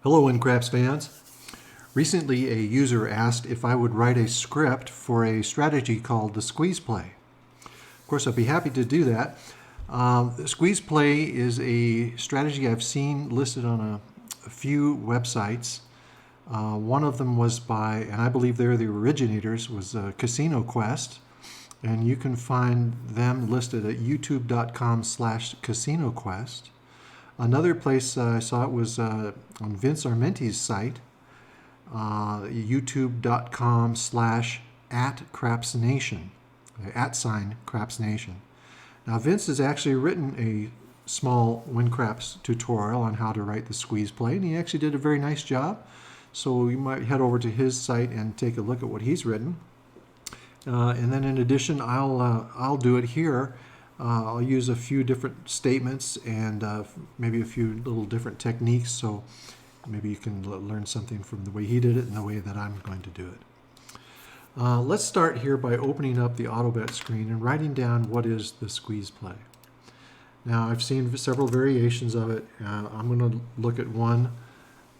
Hello WinCraps fans. Recently a user asked if I would write a script for a strategy called the squeeze play. Of course I'd be happy to do that. The squeeze play is a strategy I've seen listed on a few websites. One of them was by, and I believe they're the originators, was Casino Quest. And you can find them listed at youtube.com/casinoquest. Another place I saw it was on Vince Armenti's site, youtube.com/@crapsnation, @crapsnation. Now Vince has actually written a small WinCraps tutorial on how to write the squeeze play, and he actually did a very nice job. So you might head over to his site and take a look at what he's written. And then in addition, I'll do it here. I'll use a few different statements and maybe a few little different techniques, so maybe you can learn something from the way he did it and the way that I'm going to do it. Let's start here by opening up the AutoBet screen and writing down what is the squeeze play. Now I've seen several variations of it. I'm going to look at one,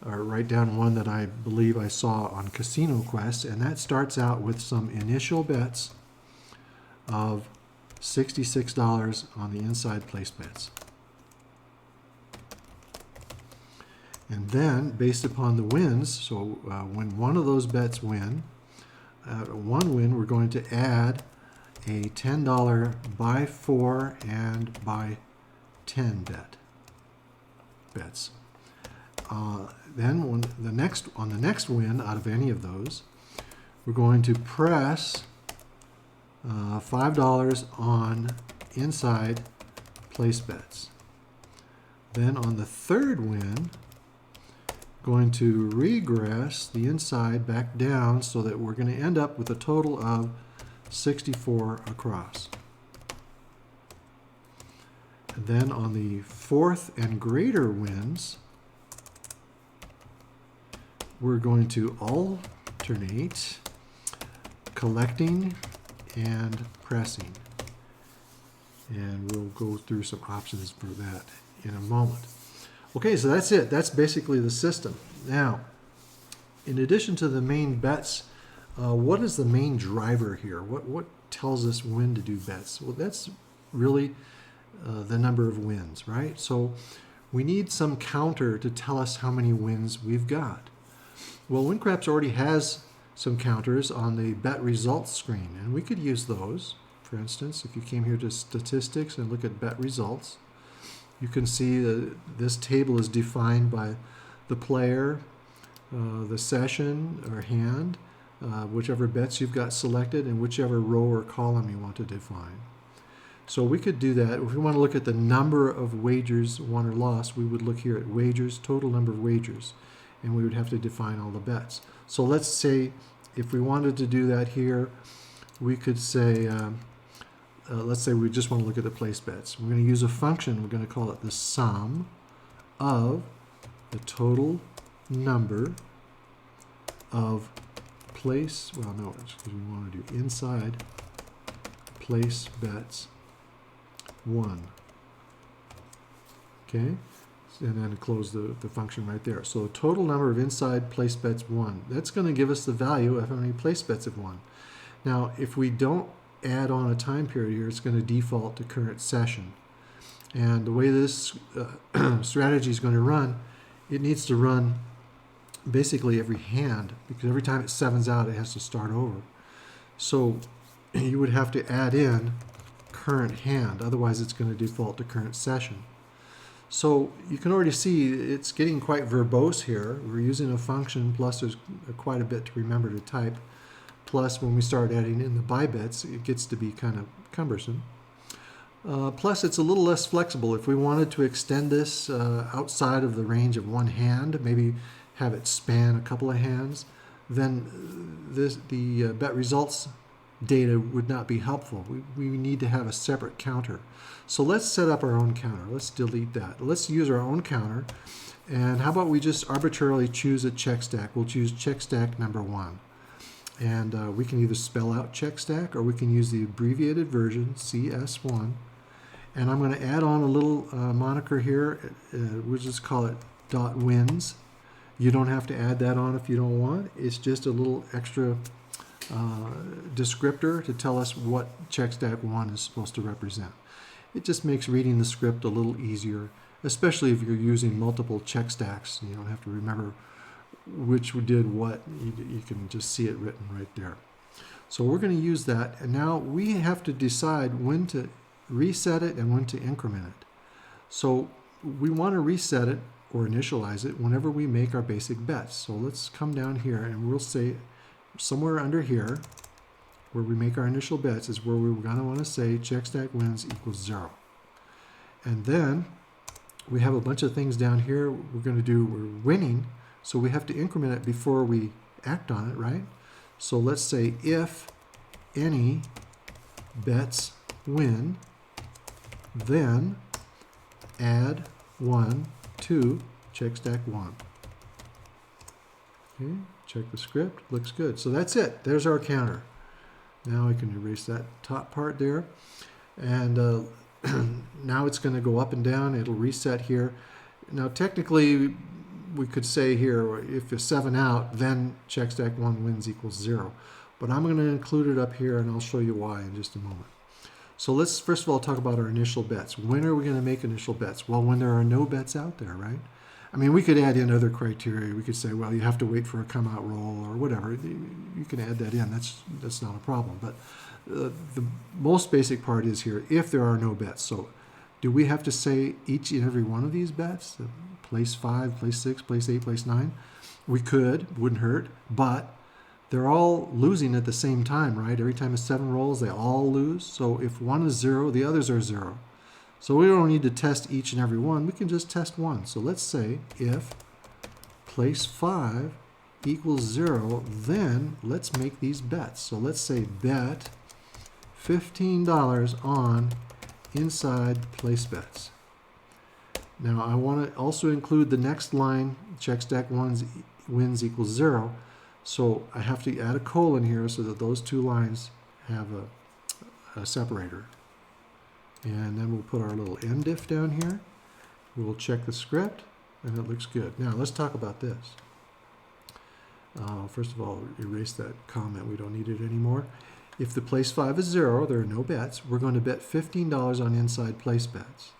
or write down one that I believe I saw on Casino Quest, and that starts out with some initial bets of $66 on the inside place bets. And then based upon the wins, so when one of those bets win, one win, we're going to add a $10 buy 4 and buy 10 bets. Then on the next win out of any of those, we're going to press $5 on inside place bets. Then on the third win, going to regress the inside back down so that we're going to end up with a total of 64 across. And then on the fourth and greater wins, we're going to alternate collecting and pressing. And we'll go through some options for that in a moment. Okay, so that's it. That's basically the system. Now, in addition to the main bets, what is the main driver here? What tells us when to do bets? Well, that's really the number of wins, right? So we need some counter to tell us how many wins we've got. Well, WinCraps already has some counters on the bet results screen, and we could use those. For instance, if you came here to statistics and look at bet results, you can see that this table is defined by the player, the session or hand, whichever bets you've got selected, and whichever row or column you want to define. So we could do that. If we want to look at the number of wagers won or lost, we would look here at wagers, total number of wagers, and we would have to define all the bets. So let's say if we wanted to do that here, we could say, let's say we just want to look at the place bets. We're going to use a function. We're going to call it the sum of the total number of place, well no, because we want to do inside place bets 1. Okay? And then close the function right there. So total number of inside place bets 1. That's going to give us the value of how many place bets have won. Now, if we don't add on a time period here, it's going to default to current session. And the way this strategy is going to run, it needs to run basically every hand, because every time it sevens out, it has to start over. So you would have to add in current hand, otherwise it's going to default to current session. So you can already see it's getting quite verbose here. We're using a function, plus there's quite a bit to remember to type. Plus when we start adding in the buy bets, it gets to be kind of cumbersome. Plus it's a little less flexible. If we wanted to extend this outside of the range of one hand, maybe have it span a couple of hands, then the bet results data would not be helpful. We need to have a separate counter. So let's set up our own counter. Let's delete that. Let's use our own counter. And how about we just arbitrarily choose a check stack? We'll choose check stack number 1. And we can either spell out check stack or we can use the abbreviated version, CS1. And I'm going to add on a little moniker here. We'll just call it .wins. You don't have to add that on if you don't want. It's just a little extra descriptor to tell us what check stack 1 is supposed to represent. It just makes reading the script a little easier, especially if you're using multiple check stacks. You don't have to remember which did what. You can just see it written right there. So we're going to use that, and now we have to decide when to reset it and when to increment it. So we want to reset it or initialize it whenever we make our basic bets. So let's come down here and we'll say somewhere under here where we make our initial bets is where we're going to want to say check stack wins equals 0. And then we have a bunch of things down here we're going to do. We're winning, so we have to increment it before we act on it, right? So let's say if any bets win, then add 1 to check stack 1. Okay, check the script, looks good. So that's it, there's our counter. Now I can erase that top part there. And now it's going to go up and down, it'll reset here. Now technically we could say here, if it's 7 out, then check stack 1 wins equals 0. But I'm going to include it up here and I'll show you why in just a moment. So let's first of all talk about our initial bets. When are we going to make initial bets? Well, when there are no bets out there, right? I mean, we could add in other criteria. We could say, well, you have to wait for a come out roll or whatever. You can add that in. That's not a problem. But the most basic part is here, if there are no bets. So do we have to say each and every one of these bets? Place 5, place 6, place 8, place 9? We could, wouldn't hurt, but they're all losing at the same time, right? Every time it's 7 rolls, they all lose. So if one is 0, the others are 0. So we don't need to test each and every one. We can just test one. So let's say if place 5 equals 0, then let's make these bets. So let's say bet $15 on inside place bets. Now I want to also include the next line, check stack 1 wins equals 0. So I have to add a colon here so that those two lines have a separator. And then we'll put our little end if down here. We'll check the script, and it looks good. Now let's talk about this. First of all, erase that comment. We don't need it anymore. If the place 5 is 0, there are no bets. We're going to bet $15 on inside place bets.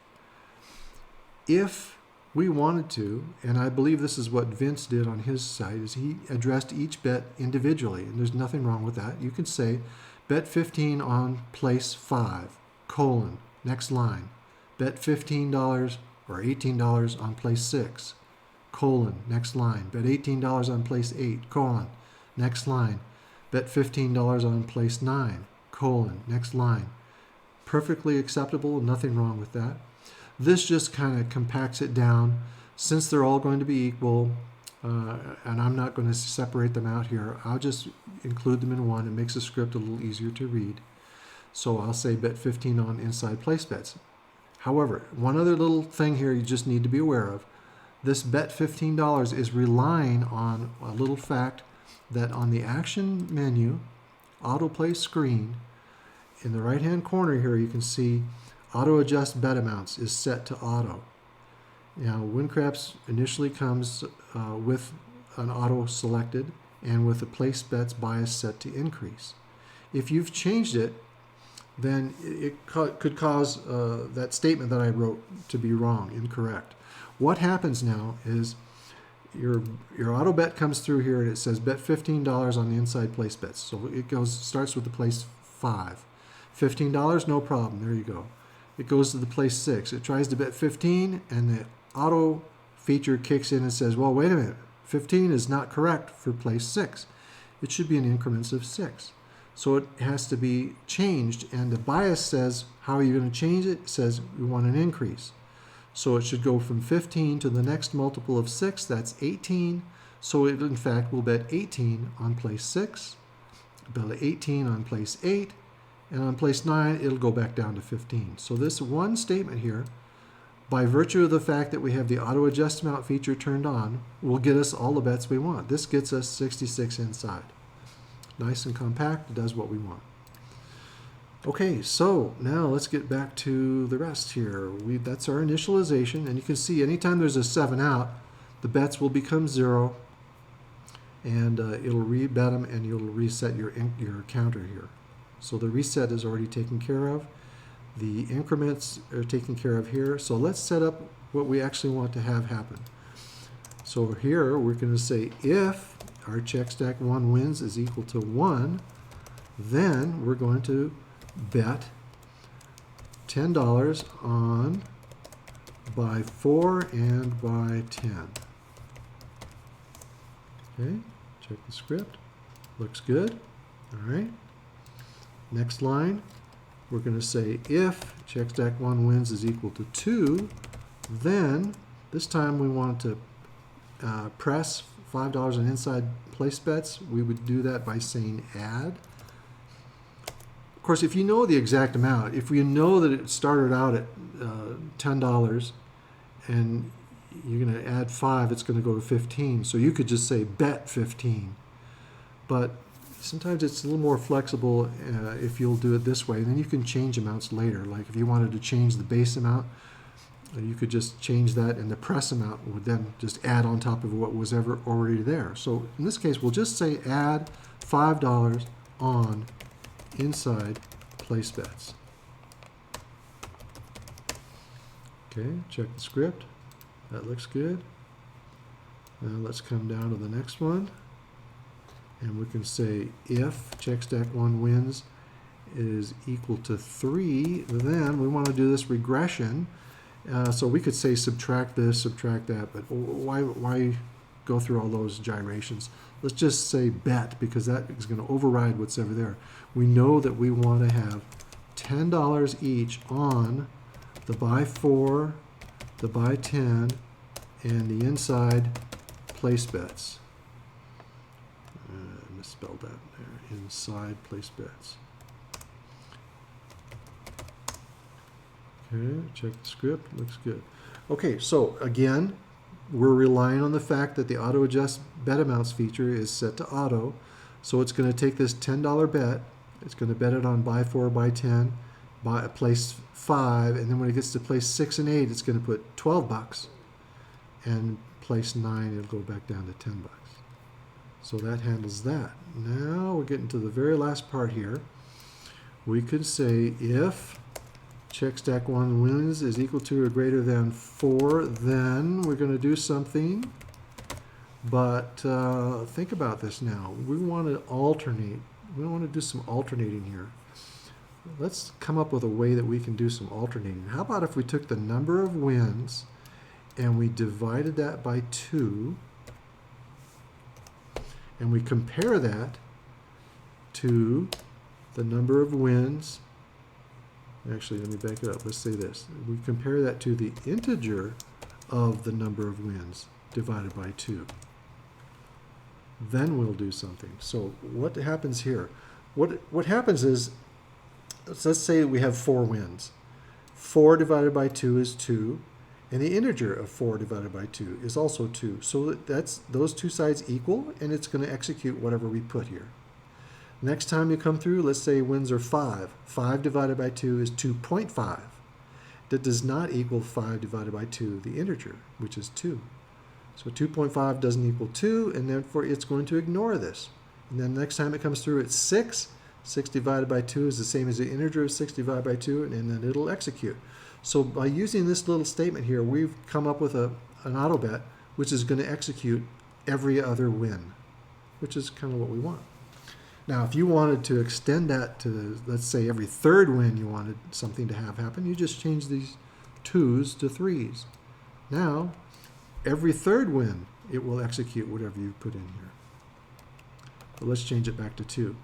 If we wanted to, and I believe this is what Vince did on his site, is he addressed each bet individually, and there's nothing wrong with that. You can say bet 15 on place 5, colon, next line. Bet $15 or $18 on place 6, colon, next line. Bet $18 on place 8, colon, next line. Bet $15 on place 9, colon, next line. Perfectly acceptable, nothing wrong with that. This just kind of compacts it down. Since they're all going to be equal, and I'm not going to separate them out here, I'll just include them in one. It makes the script a little easier to read. So I'll say bet 15 on inside place bets. However, one other little thing here you just need to be aware of. This bet $15 is relying on a little fact that on the action menu, autoplay screen, in the right hand corner here you can see auto adjust bet amounts is set to auto. Now WinCraps initially comes with an auto selected and with the place bets bias set to increase. If you've changed it, then it could cause that statement that I wrote to be wrong, incorrect. What happens now is your auto bet comes through here and it says bet $15 on the inside place bets. So it starts with the place 5. $15, no problem, there you go. It goes to the place 6. It tries to bet 15 and the auto feature kicks in and says, well, wait a minute, 15 is not correct for place 6. It should be in increments of 6. So it has to be changed, and the bias says, how are you going to change it? It says we want an increase. So it should go from 15 to the next multiple of 6, that's 18. So it, in fact, will bet 18 on place 6, bet 18 on place 8, and on place 9, it'll go back down to 15. So this one statement here, by virtue of the fact that we have the auto adjust amount feature turned on, will get us all the bets we want. This gets us 66 inside. Nice and compact, it does what we want. Okay, so now let's get back to the rest here. That's our initialization, and you can see anytime there's a 7 out, the bets will become 0, and it'll re-bet them, and you'll reset your counter here. So the reset is already taken care of. The increments are taken care of here. So let's set up what we actually want to have happen. So here we're going to say if our check stack 1 wins is equal to 1, then we're going to bet $10 on buy 4 and buy 10. Okay, check the script. Looks good. All right. Next line, we're going to say if check stack 1 wins is equal to 2, then this time we want to press $5 in inside place bets. We would do that by saying add. Of course, if you know the exact amount, if we know that it started out at $10 and you're going to add 5, it's going to go to 15. So you could just say bet 15. But sometimes it's a little more flexible if you'll do it this way. And then you can change amounts later. Like if you wanted to change the base amount, you could just change that, and the press amount would then just add on top of what was ever already there. So in this case, we'll just say add $5 on inside place bets. Okay, check the script. That looks good. Now let's come down to the next one. And we can say if check stack 1 wins is equal to 3, then we want to do this regression. So we could say subtract this, subtract that, but why go through all those gyrations? Let's just say bet, because that is going to override what's ever there. We know that we want to have $10 each on the buy 4, the buy 10, and the inside place bets. Misspelled that there. Inside place bets. Okay, check the script. Looks good. Okay, so again, we're relying on the fact that the auto adjust bet amounts feature is set to auto. So it's going to take this $10 bet. It's going to bet it on buy 4, buy 10, buy place 5, and then when it gets to place 6 and 8, it's going to put $12, and place 9, it'll go back down to $10. So that handles that. Now we're getting to the very last part here. We could say if check stack 1 wins is equal to or greater than 4, then we're going to do something. But think about this now. We want to alternate. We want to do some alternating here. Let's come up with a way that we can do some alternating. How about if we took the number of wins and we divided that by 2, and we compare that to the number of wins. Actually, let me back it up. Let's say this. We compare that to the integer of the number of wins divided by 2. Then we'll do something. So what happens here? What happens is, let's say we have 4 wins. 4 divided by 2 is 2. And the integer of 4 divided by 2 is also 2. So that's those two sides equal, and it's going to execute whatever we put here. Next time you come through, let's say wins are 5. 5 divided by 2 is 2.5. That does not equal 5 divided by 2, the integer, which is 2. So 2.5 doesn't equal 2, and therefore it's going to ignore this. And then next time it comes through, it's 6. 6 divided by 2 is the same as the integer of 6 divided by 2, and then it'll execute. So by using this little statement here, we've come up with an auto bet, which is going to execute every other win, which is kind of what we want. Now, if you wanted to extend that to, let's say, every 3rd win you wanted something to have happen, you just change these 2s to 3s. Now, every 3rd win, it will execute whatever you put in here. But let's change it back to 2.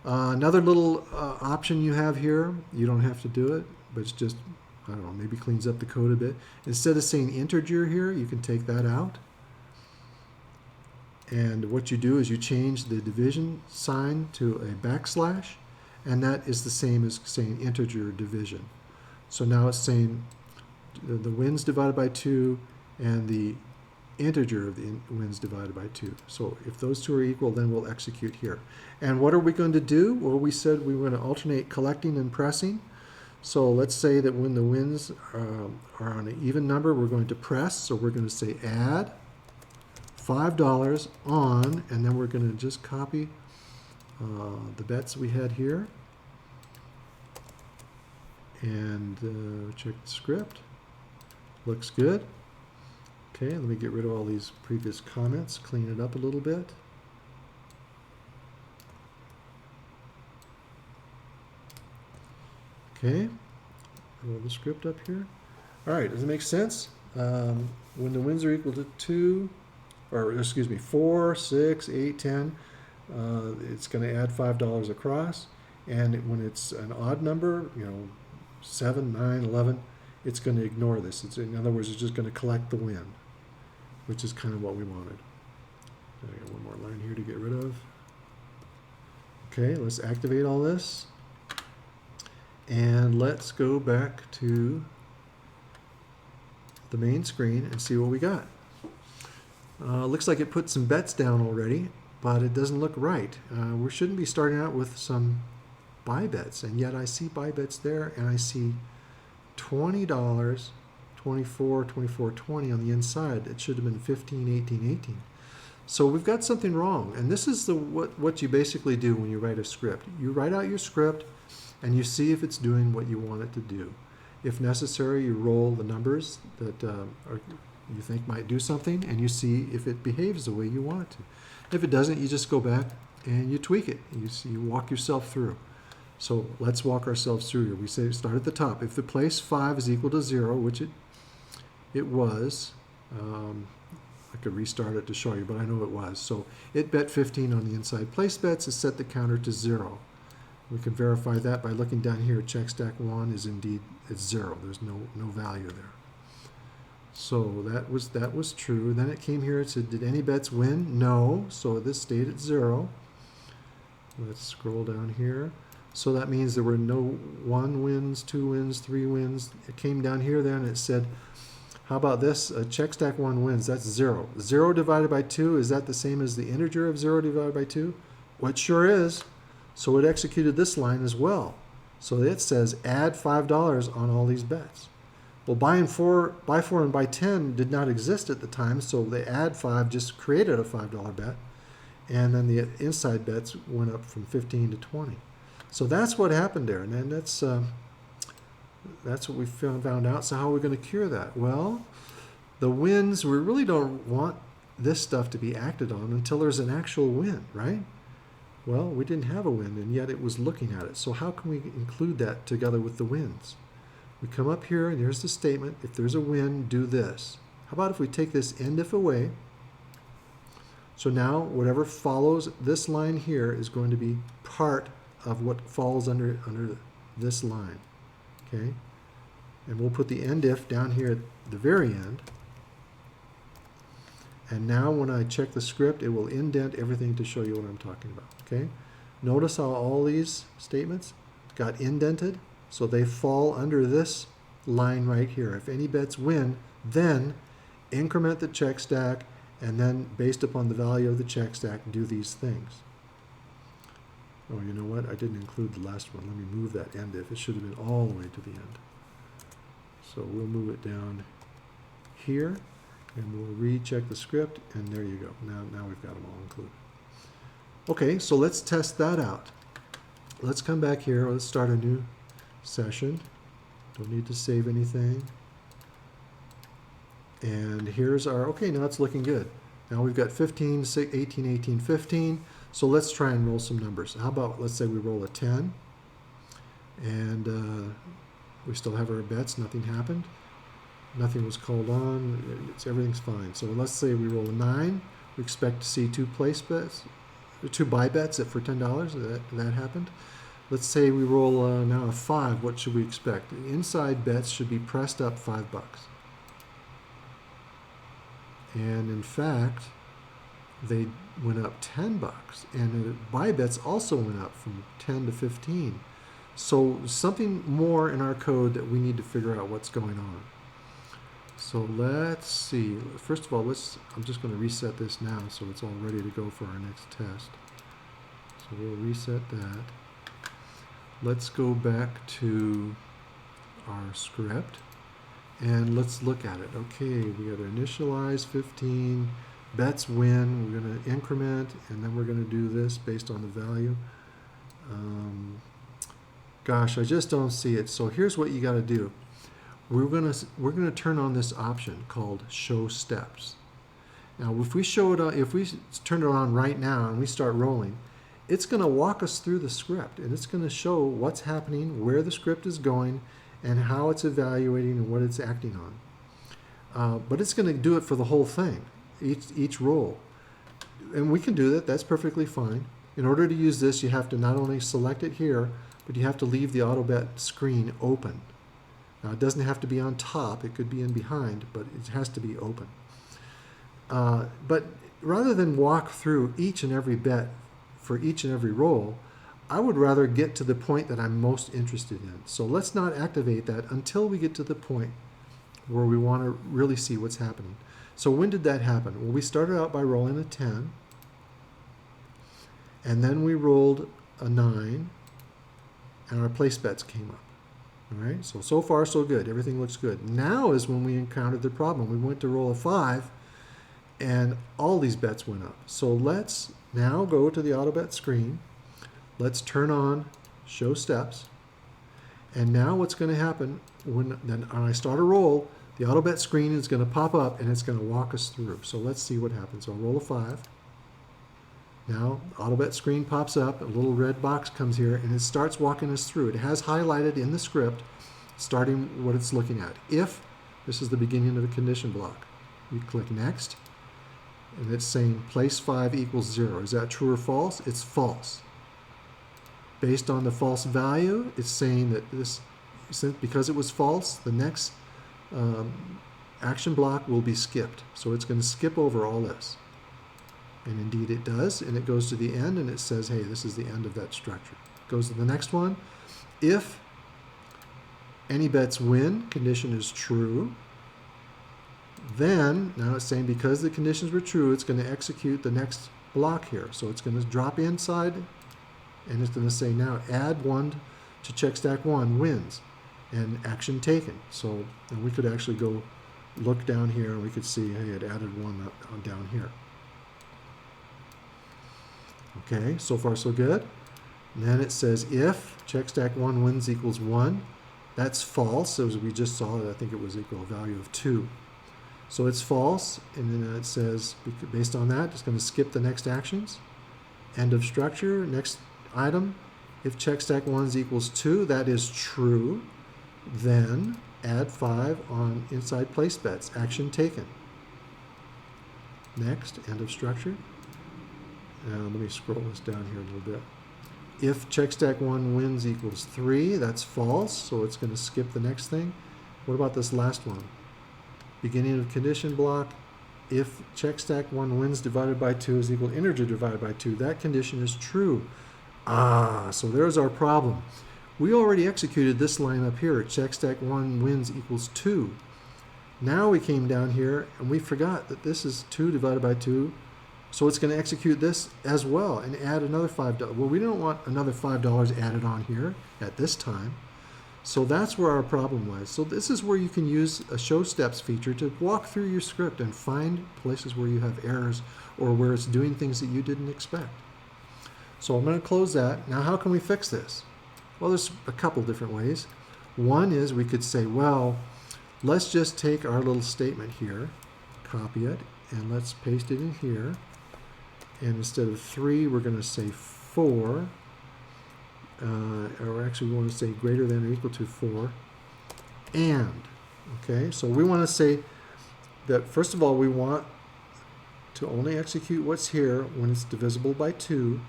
Another little option you have here, you don't have to do it, but it's just, I don't know, maybe cleans up the code a bit. Instead of saying integer here, you can take that out. And what you do is you change the division sign to a backslash, and that is the same as saying integer division. So now it's saying the wins divided by 2 and the integer of the wins divided by 2. So if those two are equal, then we'll execute here. And what are we going to do? Well, we said we were going to alternate collecting and pressing. So let's say that when the wins are on an even number, we're going to press. So we're going to say add $5 on, and then we're going to just copy the bets we had here. And check the script. Looks good. Okay, let me get rid of all these previous comments, clean it up a little bit. Okay, roll the script up here. All right, does it make sense? When the wins are equal to 2, or excuse me, 4, 6, 8, 10, it's going to add $5 across. And when it's an odd number, 7, 9, 11, it's going to ignore this. In other words, it's just going to collect the win, which is kind of what we wanted. I got one more line here to get rid of. Okay, let's activate all this. And let's go back to the main screen and see what we got. Looks like it put some bets down already, but it doesn't look right. We shouldn't be starting out with some buy bets, and yet I see buy bets there, and I see $20, 24, 24, 20 on the inside. It should have been 15, 18, 18. So we've got something wrong, and this is what you basically do when you write a script. You write out your script, and you see if it's doing what you want it to do. If necessary, you roll the numbers that you think might do something, and you see if it behaves the way you want it to. If it doesn't, you just go back and you tweak it. You walk yourself through. So let's walk ourselves through here. We say start at the top. If the place 5 is equal to 0, which it was, I could restart it to show you, but I know it was. So it bet 15 on the inside. Place bets is set the counter to 0. We can verify that by looking down here. Check stack 1 is indeed it's 0. There's no value there. So that was true. Then it came here. It said, did any bets win? No. So this stayed at 0. Let's scroll down here. So that means there were no 1 wins, 2 wins, 3 wins. It came down here then and it said, how about this? Check stack 1 wins. That's 0. 0 divided by 2, is that the same as the integer of 0 divided by 2? Well, it sure is. So it executed this line as well. So it says add $5 on all these bets. Well, buy 4 and buy 10 did not exist at the time, so the add 5 just created a $5 bet. And then the inside bets went up from 15 to 20. So that's what happened there, and then that's what we found out. So how are we going to cure that? Well, the wins, we really don't want this stuff to be acted on until there's an actual win, right? Well, we didn't have a win, and yet it was looking at it. So how can we include that together with the wins? We come up here, and here's the statement. If there's a win, do this. How about if we take this end if away? So now whatever follows this line here is going to be part of what falls under this line, okay? And we'll put the end if down here at the very end. And now when I check the script, it will indent everything to show you what I'm talking about, okay? Notice how all these statements got indented, so they fall under this line right here. If any bets win, then increment the check stack, and then based upon the value of the check stack, do these things. Oh, you know what? I didn't include the last one. Let me move that end if. It should have been all the way to the end. So we'll move it down here, and we'll recheck the script, and there you go. Now we've got them all included. Okay, so let's test that out. Let's come back here. Let's start a new session. Don't need to save anything. And here's our, okay, now it's looking good. Now we've got 15, 18, 18, 15. So let's try and roll some numbers. How about, let's say we roll a 10, and we still have our bets, nothing happened. Nothing was called on, everything's fine. So let's say we roll a 9, we expect to see 2 place bets, 2 buy bets for $10, that happened. Let's say we roll now a 5, what should we expect? The inside bets should be pressed up $5. And in fact, they went up $10, and the buy bets also went up from 10 to 15. So something more in our code that we need to figure out what's going on. So let's see. First of all, I'm just going to reset this now so it's all ready to go for our next test. So we'll reset that. Let's go back to our script and let's look at it. Okay, we got to initialize 15. bets win, we're going to increment, and then we're going to do this based on the value. Gosh, I just don't see it. So here's what you got to do. We're gonna turn on this option called Show Steps. Now, if we turn it on right now and we start rolling, it's going to walk us through the script, and it's going to show what's happening, where the script is going, and how it's evaluating and what it's acting on. But it's going to do it for the whole thing, each roll. And we can do that. That's perfectly fine. In order to use this, you have to not only select it here, but you have to leave the AutoBet screen open. Now, it doesn't have to be on top. It could be in behind, but it has to be open. But rather than walk through each and every bet for each and every roll, I would rather get to the point that I'm most interested in. So let's not activate that until we get to the point where we want to really see what's happening. So when did that happen? Well, we started out by rolling a 10, and then we rolled a 9, and our place bets came up. All right, so far so good. Everything looks good. Now is when we encountered the problem. We went to roll a 5, and all these bets went up. So let's now go to the AutoBet screen. Let's turn on Show Steps. And now what's going to happen when I start a roll, the AutoBet screen is going to pop up and it's going to walk us through. So let's see what happens. I'll roll a 5. Now, AutoBet screen pops up, a little red box comes here, and it starts walking us through. It has highlighted in the script, starting what it's looking at. If this is the beginning of a condition block, you click Next, and it's saying place 5 equals 0. Is that true or false? It's false. Based on the false value, it's saying that because it was false, the next action block will be skipped. So it's going to skip over all this. And indeed it does, and it goes to the end, and it says, hey, this is the end of that structure. Goes to the next one. If any bets win, condition is true, then, now it's saying because the conditions were true, it's going to execute the next block here. So it's going to drop inside, and it's going to say now add 1 to check stack 1 wins, and action taken. So and we could actually go look down here, and we could see, hey, it added 1 down here. Okay, so far so good. And then it says if check stack 1 wins equals 1. That's false. As we just saw, I think it was equal a value of 2. So it's false, and then it says based on that, it's going to skip the next actions. End of structure. Next item. If check stack 1 equals 2, that is true. Then add 5 on inside place bets. Action taken. Next. End of structure. Let me scroll this down here a little bit. If check stack 1 wins equals 3, that's false, so it's going to skip the next thing. What about this last one? Beginning of condition block. If check stack 1 wins divided by 2 is equal to integer divided by 2, that condition is true. So there's our problem. We already executed this line up here. Check stack 1 wins equals 2. Now we came down here and we forgot that this is 2 divided by 2. So it's going to execute this as well and add another $5. Well, we don't want another $5 added on here at this time. So that's where our problem lies. So this is where you can use a Show Steps feature to walk through your script and find places where you have errors or where it's doing things that you didn't expect. So I'm going to close that. Now, how can we fix this? Well, there's a couple different ways. One is we could say, well, let's just take our little statement here, copy it, and let's paste it in here. And instead of 3, we're going to say 4. Or actually, we want to say greater than or equal to 4. And, okay, so we want to say that, first of all, we want to only execute what's here when it's divisible by 2,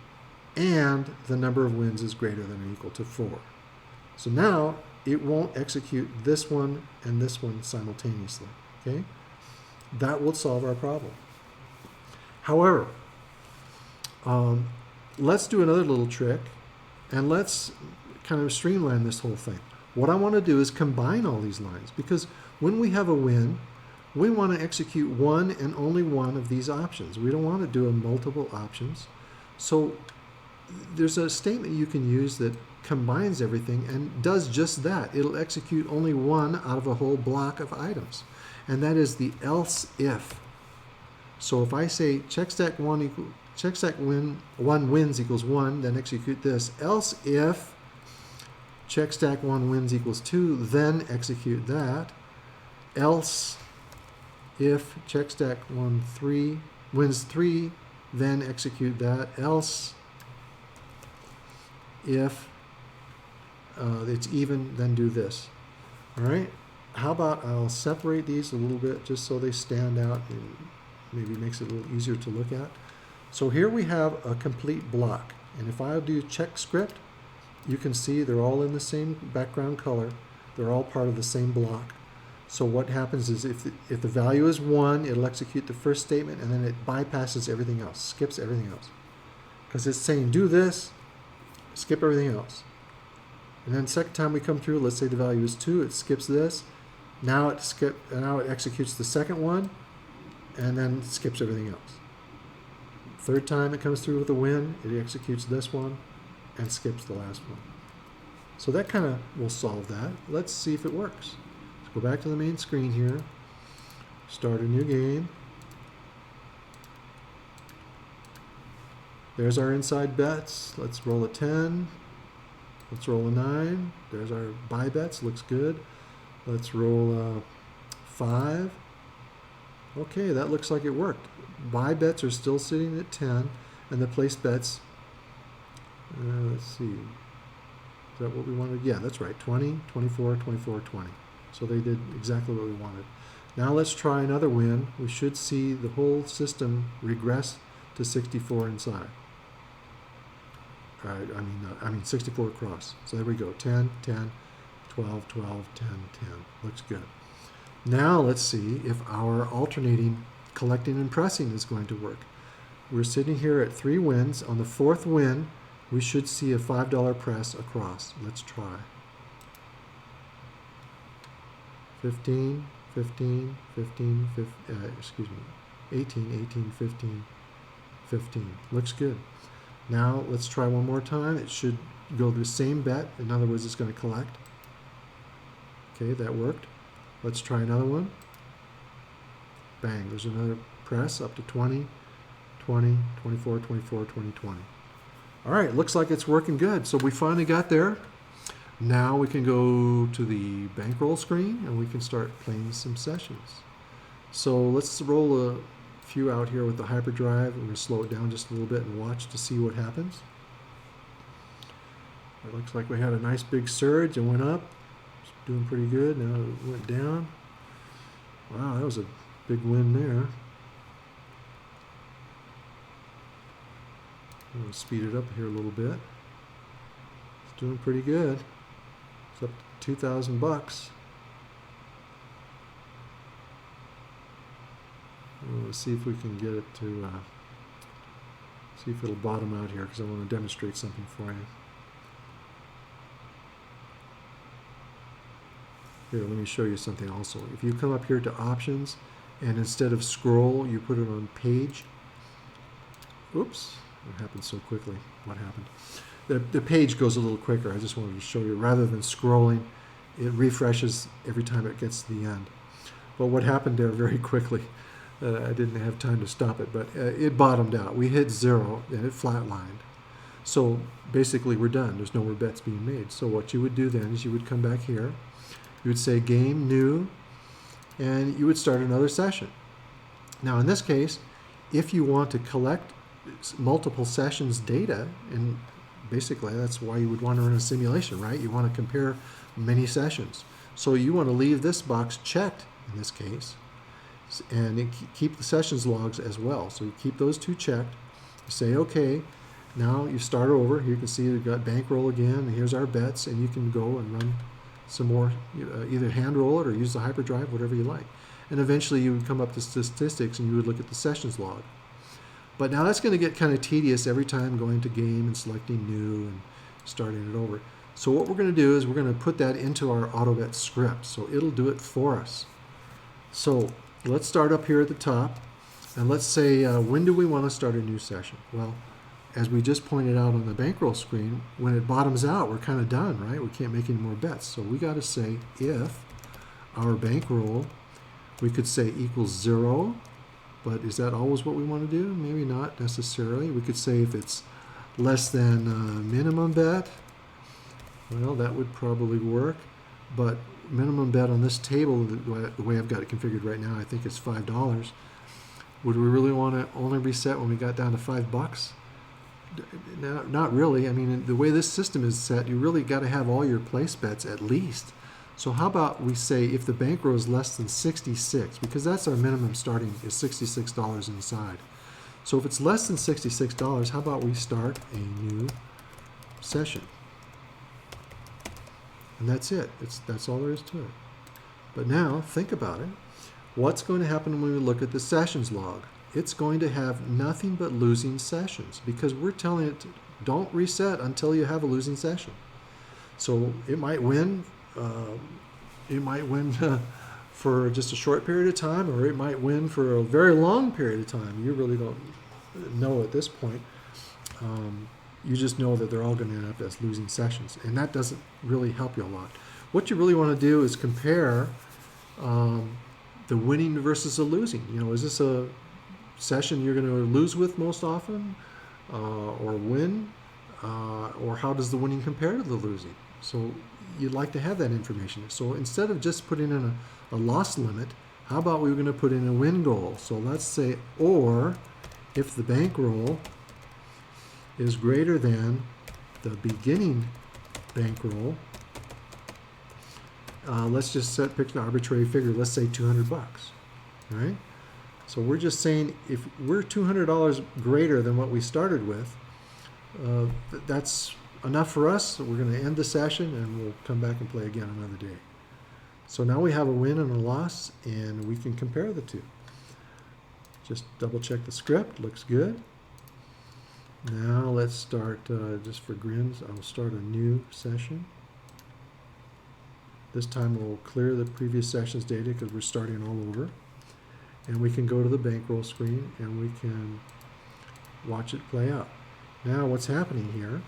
and the number of wins is greater than or equal to 4. So now, it won't execute this one and this one simultaneously, okay? That will solve our problem. However, let's do another little trick, and let's kind of streamline this whole thing. What I want to do is combine all these lines, because when we have a win, we want to execute one and only one of these options. We don't want to do multiple options. So there's a statement you can use that combines everything and does just that. It'll execute only one out of a whole block of items, and that is the else if. So if I say checkstack1 wins equals 1, then execute this. Else if checkstack1 wins equals 2, then execute that. Else if checkstack1 wins 3, then execute that. Else if it's even, then do this. All right. How about I'll separate these a little bit just so they stand out and maybe makes it a little easier to look at. So here we have a complete block. And if I do check script, you can see they're all in the same background color. They're all part of the same block. So what happens is if the value is 1, it'll execute the first statement, and then it bypasses everything else, skips everything else. Because it's saying do this, skip everything else. And then second time we come through, let's say the value is 2, it skips this. Now it executes the second one, and then skips everything else. Third time it comes through with a win, it executes this one and skips the last one. So that kind of will solve that. Let's see if it works. Let's go back to the main screen here, start a new game. There's our inside bets. Let's roll a 10. Let's roll a 9. There's our buy bets, looks good. Let's roll a 5. Okay, that looks like it worked. Buy bets are still sitting at 10, and the place bets, let's see, is that what we wanted? Yeah, that's right, 20, 24, 24, 20. So they did exactly what we wanted. Now let's try another win. We should see the whole system regress to 64 inside. All right, I mean 64 across. So there we go, 10, 10, 12, 12, 10, 10. Looks good. Now let's see if our alternating collecting and pressing is going to work. We're sitting here at 3 wins. On the 4th win, we should see a $5 press across. Let's try. 15, 15, 15, 15 excuse me, 18, 18, 15, 15. Looks good. Now let's try one more time. It should go the same bet. In other words, it's going to collect. Okay, that worked. Let's try another one. Bang, there's another press up to 20, 20, 24, 24, 20, 20. All right, looks like it's working good. So we finally got there. Now we can go to the bankroll screen and we can start playing some sessions. So let's roll a few out here with the hyperdrive. We're going to slow it down just a little bit and watch to see what happens. It looks like we had a nice big surge and went up. It's doing pretty good. Now it went down. Wow, that was a big win there. I'm going to speed it up here a little bit. It's doing pretty good. It's up to 2,000 bucks. Let's see if we can get it to, see if it'll bottom out here, because I want to demonstrate something for you. Here, let me show you something also. If you come up here to options, and instead of scroll, you put it on page. Oops, it happened so quickly. What happened? The page goes a little quicker. I just wanted to show you, rather than scrolling, it refreshes every time it gets to the end. But what happened there very quickly, I didn't have time to stop it, but it bottomed out. We hit 0 and it flatlined. So basically we're done. There's no more bets being made. So what you would do then is you would come back here, you would say game new, and you would start another session. Now in this case, if you want to collect multiple sessions data, and basically that's why you would want to run a simulation, right? You want to compare many sessions. So you want to leave this box checked in this case, and keep the sessions logs as well. So you keep those two checked. You say, okay, now you start over. Here you can see we've got bankroll again, and here's our bets, and you can go and run some more, either hand roll it or use the hyperdrive, whatever you like. And eventually you would come up to statistics and you would look at the sessions log. But now that's going to get kind of tedious every time going to game and selecting new and starting it over. So what we're going to do is we're going to put that into our AutoBet script. So it'll do it for us. So let's start up here at the top, and let's say when do we want to start a new session? Well, as we just pointed out on the bankroll screen, when it bottoms out, we're kind of done, right? We can't make any more bets. So we got to say if our bankroll, we could say equals 0, but is that always what we want to do? Maybe not necessarily. We could say if it's less than minimum bet, well, that would probably work, but minimum bet on this table, the way I've got it configured right now, I think it's $5. Would we really want to only reset when we got down to $5? Not really. I mean, the way this system is set, you really got to have all your place bets at least. So how about we say if the bankroll is less than 66, because that's our minimum starting is $66 inside. So if it's less than $66, how about we start a new session? And that's it. That's all there is to it. But now, think about it. What's going to happen when we look at the sessions log? It's going to have nothing but losing sessions because we're telling it, don't reset until you have a losing session. So it might win. For just a short period of time, or it might win for a very long period of time. You really don't know at this point. You just know that they're all going to end up as losing sessions, and that doesn't really help you a lot. What you really want to do is compare the winning versus the losing. You know, is this a session you're going to lose with most often, or win, or how does the winning compare to the losing? So you'd like to have that information. So instead of just putting in a loss limit, how about we were going to put in a win goal? So let's say, or if the bankroll is greater than the beginning bankroll, let's just pick an arbitrary figure. Let's say $200, right? So we're just saying if we're $200 greater than what we started with, that's enough for us. So we're going to end the session and we'll come back and play again another day. So now we have a win and a loss, and we can compare the two. Just double check the script. Looks good. Now let's start, just for grins, I'll start a new session. This time we'll clear the previous session's data because we're starting all over. And we can go to the bankroll screen and we can watch it play out. Now what's happening here,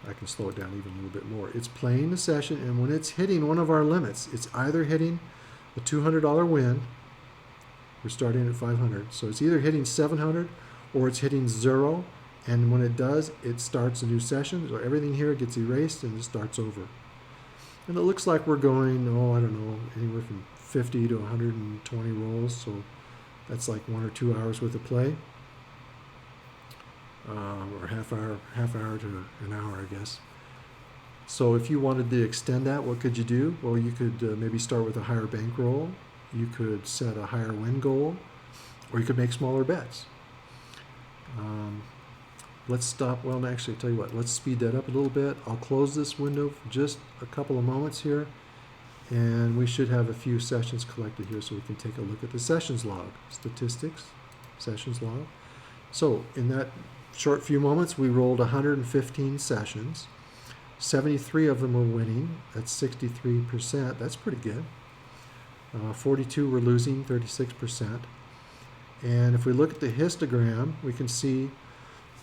I can slow it down even a little bit more. It's playing the session, and when it's hitting one of our limits, it's either hitting a $200 win, we're starting at 500, so it's either hitting 700 or it's hitting 0, and when it does, it starts a new session, so everything here gets erased and it starts over. And it looks like we're going, I don't know, anywhere from 50 to 120 rolls, so that's like 1 or 2 hours worth of play. Or half hour to an hour, I guess. So if you wanted to extend that, what could you do? Well, you could maybe start with a higher bankroll. You could set a higher win goal, or you could make smaller bets. Let's stop. Well, actually, I'll tell you what. Let's speed that up a little bit. I'll close this window for just a couple of moments here, and we should have a few sessions collected here, so we can take a look at the sessions log, statistics, sessions log. So in that short few moments, we rolled 115 sessions. 73 of them were winning. That's 63%. That's pretty good. 42 were losing, 36%. And if we look at the histogram, we can see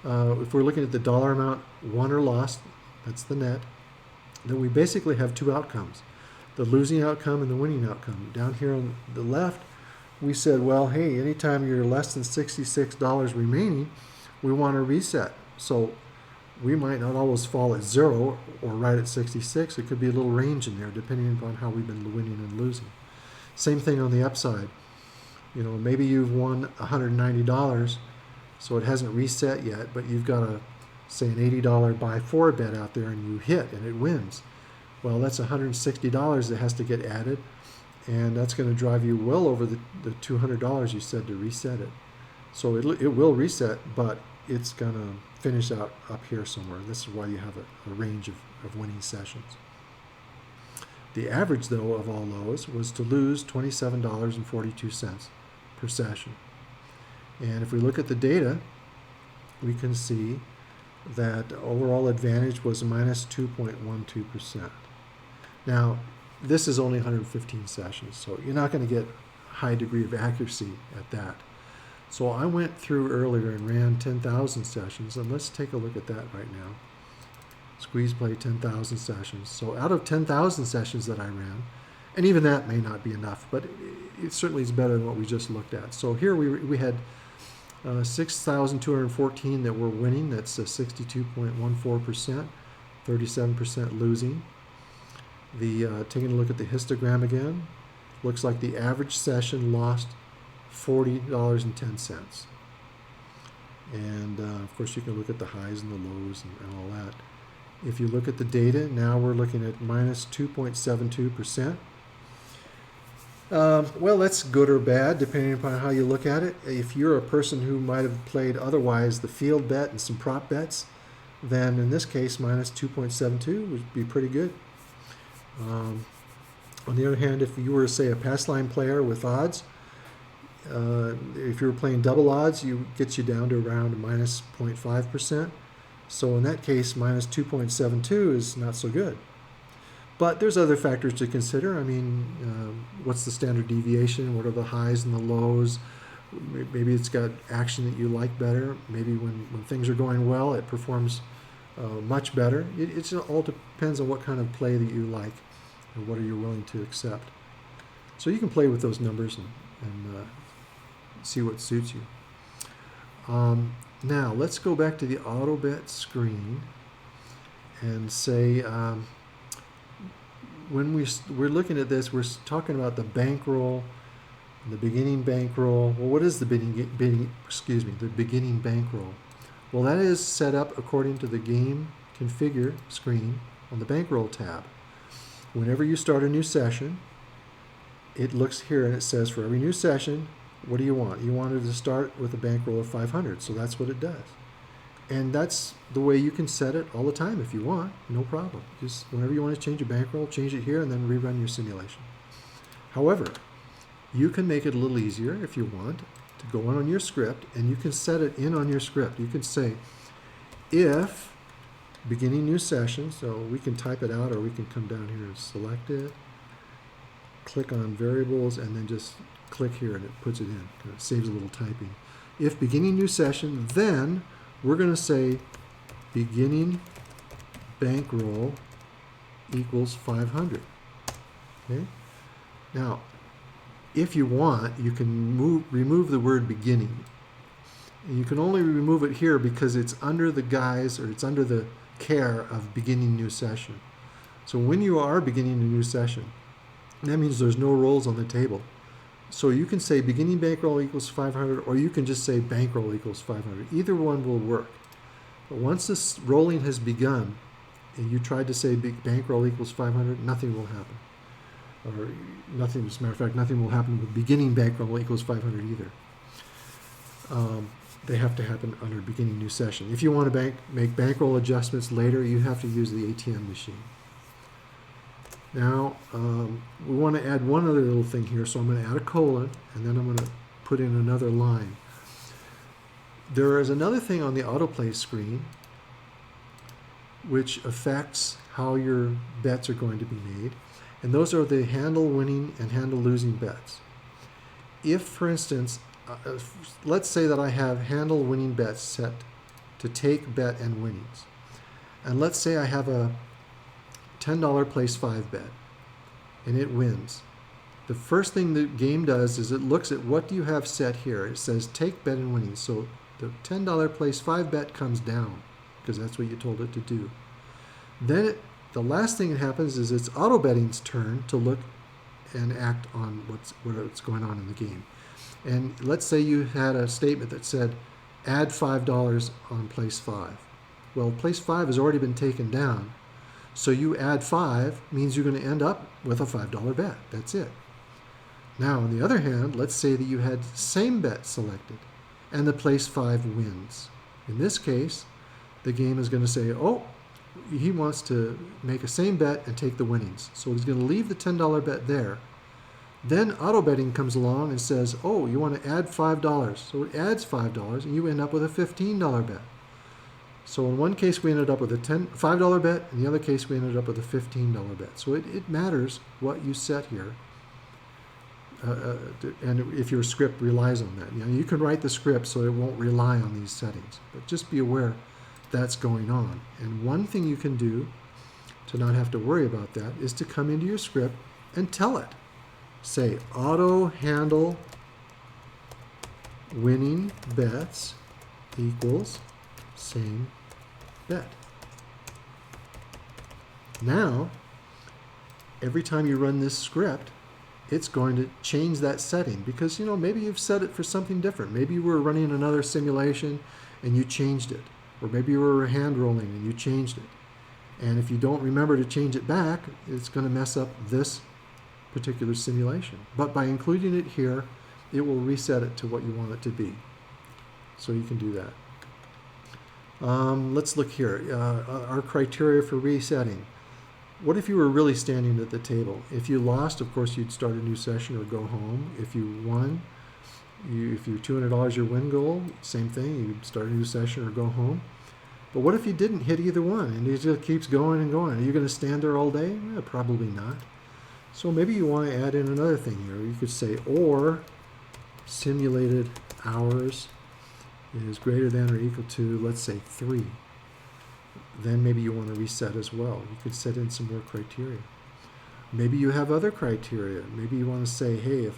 if we're looking at the dollar amount won or lost, that's the net, then we basically have two outcomes, the losing outcome and the winning outcome. Down here on the left, we said, well, hey, anytime you're less than $66 remaining, we want to reset. So we might not always fall at 0 or right at 66. It could be a little range in there depending upon how we've been winning and losing. Same thing on the upside. You know, maybe you've won $190, so it hasn't reset yet, but you've got say an $80 buy forward bet out there and you hit and it wins. Well, that's $160 that has to get added, and that's going to drive you well over the $200 you said to reset it. So it will reset, but it's going to finish out up here somewhere. This is why you have a range of winning sessions. The average, though, of all those was to lose $27.42 per session. And if we look at the data, we can see that overall advantage was minus 2.12%. Now, this is only 115 sessions, so you're not going to get a high degree of accuracy at that. So I went through earlier and ran 10,000 sessions, and let's take a look at that right now. Squeeze play 10,000 sessions. So out of 10,000 sessions that I ran, And even that may not be enough, but it certainly is better than what we just looked at. So here we had 6,214 that were winning. That's 62.14%, 37% losing. Taking a look at the histogram again, looks like the average session lost $40.10. And of course, you can look at the highs and the lows and all that. If you look at the data, now we're looking at minus 2.72%. Well, that's good or bad, depending upon how you look at it. If you're a person who might have played otherwise the field bet and some prop bets, then in this case, minus 2.72 would be pretty good. On the other hand, if you were, say, a pass line player with odds, if you were playing double odds, it gets you down to around minus 0.5%. So in that case, minus 2.72 is not so good. But there's other factors to consider. I mean, what's the standard deviation? What are the highs and the lows? Maybe it's got action that you like better. Maybe when things are going well, it performs much better. It all depends on what kind of play that you like and what are you willing to accept. So you can play with those numbers and see what suits you. Now let's go back to the auto bet screen and say when we're looking at this, we're talking about the bankroll, the beginning bankroll. Well, what is the beginning bankroll? Well, that is set up according to the game configure screen on the bankroll tab. Whenever you start a new session, it looks here and it says for every new session, what do you want? You wanted to start with a bankroll of 500, so that's what it does. And that's the way you can set it all the time if you want, no problem. Just whenever you want to change your bankroll, change it here and then rerun your simulation. However, you can make it a little easier if you want to go on your script, and you can set it in on your script. You can say, if beginning new session, so we can type it out or we can come down here and select it, click on variables, and then just click here and it puts it in. It saves a little typing. If beginning new session, then we're going to say beginning bankroll equals 500. Okay? Now, if you want, you can remove the word beginning. And you can only remove it here because it's under the guise, or it's under the care of beginning new session. So when you are beginning a new session, that means there's no rolls on the table. So you can say beginning bankroll equals 500, or you can just say bankroll equals 500. Either one will work. But once this rolling has begun, and you tried to say bankroll equals 500, nothing will happen. Or nothing, as a matter of fact, nothing will happen with beginning bankroll equals 500 either. They have to happen under beginning new session. If you want to make bankroll adjustments later, you have to use the ATM machine. Now, we want to add one other little thing here, so I'm going to add a colon, and then I'm going to put in another line. There is another thing on the autoplay screen which affects how your bets are going to be made, and those are the handle winning and handle losing bets. If, for instance, let's say that I have handle winning bets set to take bet and winnings, and let's say I have a $10 place 5 bet, and it wins. The first thing the game does is it looks at what do you have set here. It says take bet and winnings. So the $10 place 5 bet comes down because that's what you told it to do. Then the last thing that happens is it's auto betting's turn to look and act on what's going on in the game. And let's say you had a statement that said add $5 on place 5. Well, place 5 has already been taken down. So you add 5 means you're going to end up with a $5 bet. That's it. Now, on the other hand, let's say that you had same bet selected and the place 5 wins. In this case, the game is going to say, oh, he wants to make a same bet and take the winnings. So he's going to leave the $10 bet there. Then auto betting comes along and says, oh, you want to add $5. So it adds $5 and you end up with a $15 bet. So in one case we ended up with a $5 bet, in the other case we ended up with a $15 bet. So it matters what you set here, and if your script relies on that. You know, you can write the script so it won't rely on these settings, but just be aware that's going on. And one thing you can do to not have to worry about that is to come into your script and tell it. Say auto handle winning bets equals same bet. Now, every time you run this script, it's going to change that setting because, you know, maybe you've set it for something different. Maybe you were running another simulation and you changed it. Or maybe you were hand rolling and you changed it. And if you don't remember to change it back, it's going to mess up this particular simulation. But by including it here, it will reset it to what you want it to be. So you can do that. Let's look here. Our criteria for resetting. What if you were really standing at the table? If you lost, of course, you'd start a new session or go home. If you won, if you're $200 your win goal, same thing. You'd start a new session or go home. But what if you didn't hit either one and it just keeps going and going? Are you going to stand there all day? Probably not. So maybe you want to add in another thing here. You could say, or simulated hours is greater than or equal to, let's say, 3. Then maybe you want to reset as well. You could set in some more criteria. Maybe you have other criteria. Maybe you want to say, hey,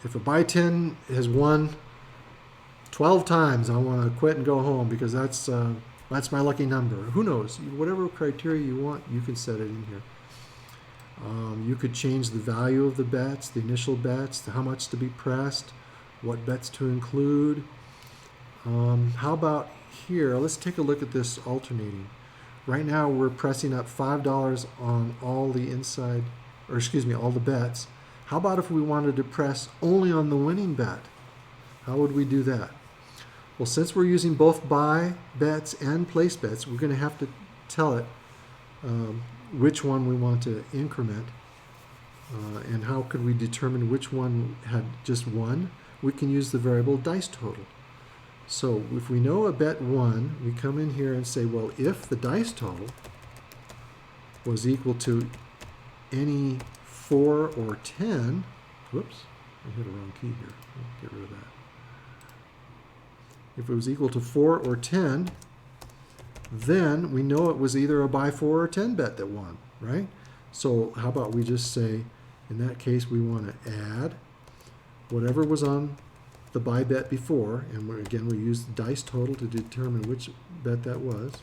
if a buy 10 has won 12 times, I want to quit and go home because that's my lucky number. Who knows? Whatever criteria you want, you can set it in here. You could change the value of the bets, the initial bets, how much to be pressed, what bets to include. How about here? Let's take a look at this alternating. Right now we're pressing up $5 on all the inside, or excuse me, all the bets. How about if we wanted to press only on the winning bet? How would we do that? Well, since we're using both buy bets and place bets, we're going to have to tell it which one we want to increment. And how could we determine which one had just one? We can use the variable dice total. So if we know a bet won, we come in here and say, well, if the dice total was equal to any 4 or 10, whoops, I hit a wrong key here. I'll get rid of that. If it was equal to 4 or 10, then we know it was either a buy 4 or 10 bet that won, right? So how about we just say, in that case, we want to add whatever was on the buy bet before, and again we use the dice total to determine which bet that was.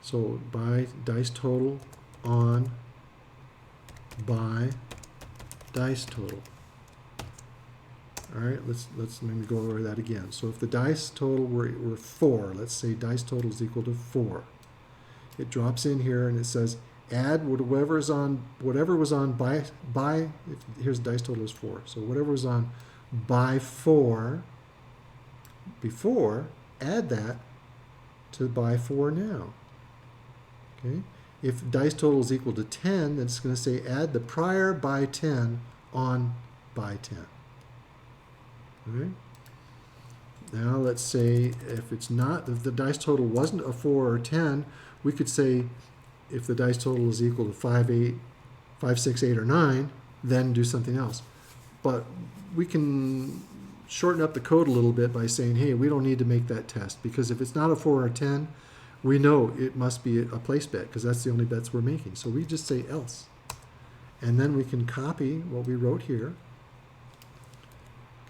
So buy dice total on buy dice total. All right, let me go over that again. So if the dice total were 4, let's say dice total is equal to 4. It drops in here and it says add whatever was on buy. Here's the dice total is 4. So whatever was on buy 4 before, add that to buy 4 now. Okay. If dice total is equal to 10, then it's going to say add the prior buy 10 on buy 10. Okay. Now let's say if the dice total wasn't a 4 or 10, we could say if the dice total is equal to 5, 6, 8, or 9, then do something else. But we can shorten up the code a little bit by saying, hey, we don't need to make that test because if it's not a 4 or 10, we know it must be a place bet because that's the only bets we're making. So we just say else. And then we can copy what we wrote here,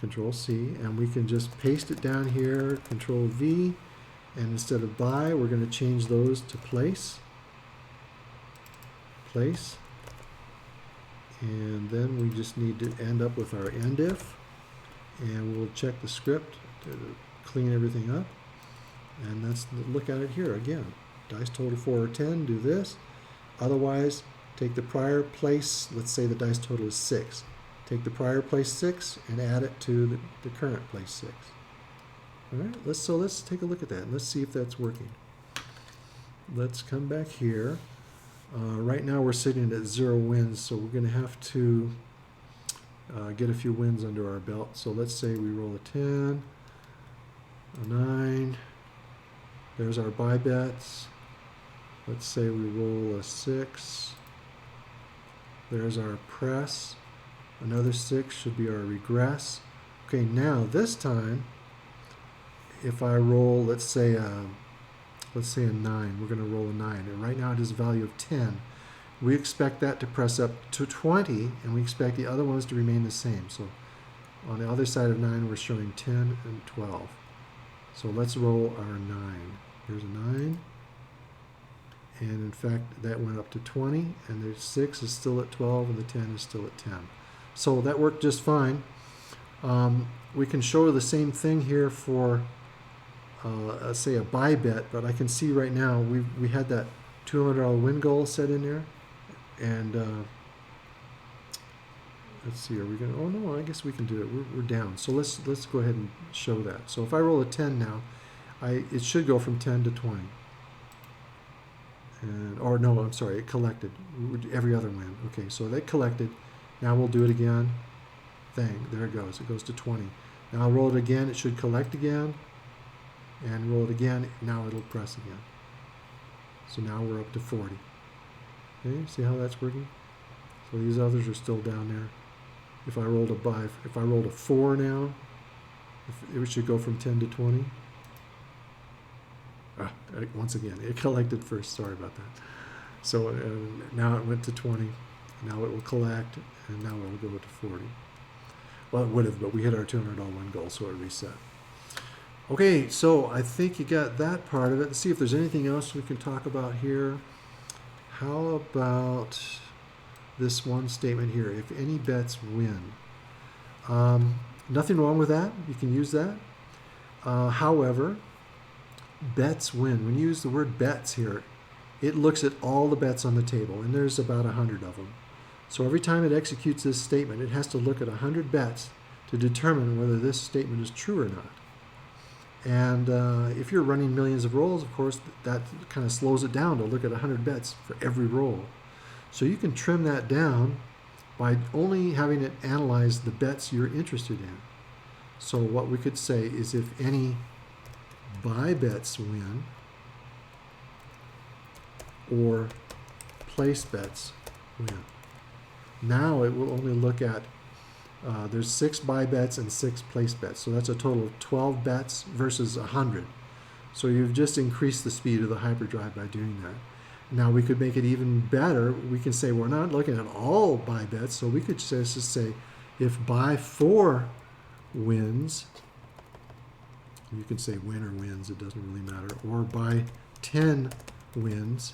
Control C, and we can just paste it down here, Control V, and instead of buy, we're going to change those to place. And then we just need to end up with our end if, and we'll check the script to clean everything up. And let's look at it here again. Dice total 4 or 10, do this. Otherwise, take the prior place, let's say the dice total is 6. Take the prior place 6 and add it to the current place 6. All right, let's take a look at that and let's see if that's working. Let's come back here. Right now we're sitting at 0 wins, so we're going to have to get a few wins under our belt. So let's say we roll a 10, a 9. There's our buy bets. Let's say we roll a 6. There's our press. Another 6 should be our regress. Okay, now this time, if I roll, let's say a 9, we're going to roll a 9. And right now it is a value of 10. we expect that to press up to 20, and we expect the other ones to remain the same. So on the other side of 9, we're showing 10 and 12. So let's roll our 9. Here's a 9. And in fact, that went up to 20, and the 6 is still at 12, and the 10 is still at 10. So that worked just fine. We can show the same thing here for, say, a buy bet, but I can see right now we had that $200 win goal set in there. And let's see, are we going to, oh no, I guess we can do it. We're down. So let's go ahead and show that. So if I roll a 10 now, it should go from 10 to 20. And, or no, I'm sorry, it collected every other win. Okay, so they collected. Now we'll do it again. Thing, there it goes. It goes to 20. Now I'll roll it again. It should collect again. And roll it again. Now it'll press again. So now we're up to 40. Okay, see how that's working? So these others are still down there. If I rolled a 4 now, it should go from 10 to 20. Once again, it collected first. Sorry about that. So now it went to 20. Now it will collect, and now it will go to 40. Well, it would have, but we hit our $200 win goal, so it reset. Okay, so I think you got that part of it. Let's see if there's anything else we can talk about here. How about this one statement here? If any bets win. Nothing wrong with that. You can use that. However, bets win. When you use the word bets here, it looks at all the bets on the table, and there's about 100 of them. So every time it executes this statement, it has to look at 100 bets to determine whether this statement is true or not. And if you're running millions of rolls, of course, that kind of slows it down to look at 100 bets for every roll. So you can trim that down by only having it analyze the bets you're interested in. So what we could say is if any buy bets win or place bets win. Now it will only look at, there's 6 buy bets and 6 place bets. So that's a total of 12 bets versus 100. So you've just increased the speed of the hyperdrive by doing that. Now we could make it even better. We can say we're not looking at all buy bets. So we could just say if buy 4 wins, you can say win or wins, it doesn't really matter, or buy 10 wins,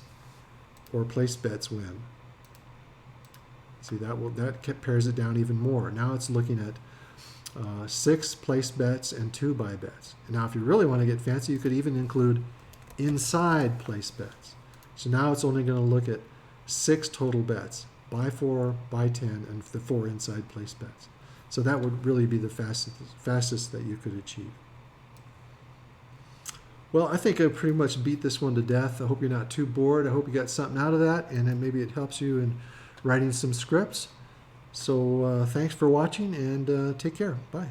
or place bets win. See, that pares it down even more. Now it's looking at 6 place bets and 2 buy bets. Now if you really want to get fancy, you could even include inside place bets. So now it's only going to look at 6 total bets, buy 4, buy 10, and the 4 inside place bets. So that would really be the fastest that you could achieve. Well, I think I pretty much beat this one to death. I hope you're not too bored. I hope you got something out of that, and then maybe it helps you in writing some scripts. So thanks for watching, and take care. Bye.